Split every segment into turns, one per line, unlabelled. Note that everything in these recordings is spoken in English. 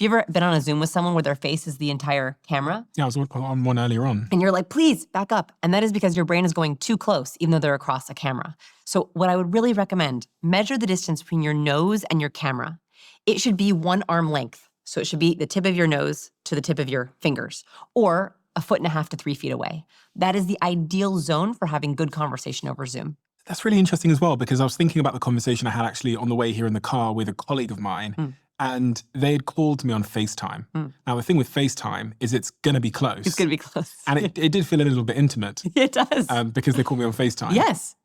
you ever been on a Zoom with someone where their face is the entire camera?
Yeah, I was on one earlier on.
And you're like, please back up. And that is because your brain is going too close, even though they're across a camera. So what I would really recommend, measure the distance between your nose and your camera. It should be 1 arm length. So it should be the tip of your nose to the tip of your fingers, or 1.5 feet to 3 feet away. That is the ideal zone for having good conversation over Zoom.
That's really interesting as well, because I was thinking about the conversation I had actually on the way here in the car with a colleague of mine, and they had called me on FaceTime. Now, the thing with FaceTime is it's going to be close.
It's going to be close.
And it did feel a little bit intimate.
It does.
Because they called me on FaceTime.
Yes.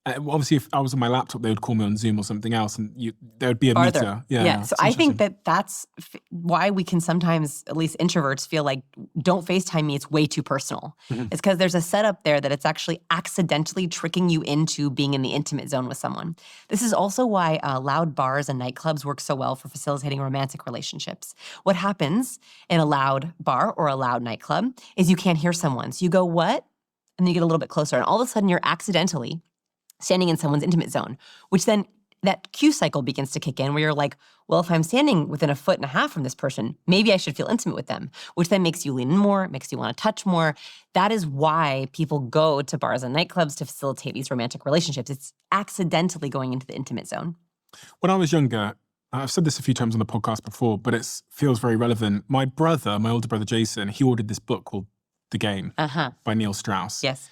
Obviously, if I was on my laptop, they would call me on Zoom or something else, and there would be a meter.
Yeah. So I think that's why we can sometimes, at least introverts, feel like, don't FaceTime me, it's way too personal. It's because there's a setup there that it's actually accidentally tricking you into being in the intimate zone with someone. This is also why loud bars and nightclubs work so well for facilitating romantic relationships. What happens in a loud bar or a loud nightclub is you can't hear someone. So you go, what? And then you get a little bit closer, and all of a sudden you're accidentally standing in someone's intimate zone, which then that cue cycle begins to kick in where you're like, well, if I'm standing within 1.5 feet from this person, maybe I should feel intimate with them, which then makes you lean in more, makes you want to touch more. That is why people go to bars and nightclubs to facilitate these romantic relationships. It's accidentally going into the intimate zone.
When I was younger, I've said this a few times on the podcast before, but it feels very relevant. My older brother Jason, he ordered this book called The Game by Neil Strauss.
Yes.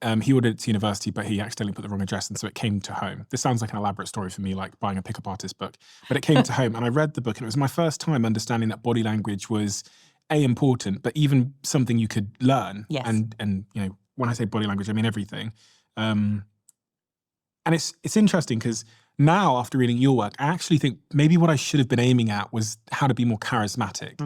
And he ordered it to university, but he accidentally put the wrong address, and so it came to home. This sounds like an elaborate story for me, like buying a pickup artist book. But it came to home, and I read the book, and it was my first time understanding that body language was, important, but even something you could learn.
Yes.
And when I say body language, I mean everything. And it's interesting because now, after reading your work, I actually think maybe what I should have been aiming at was how to be more charismatic.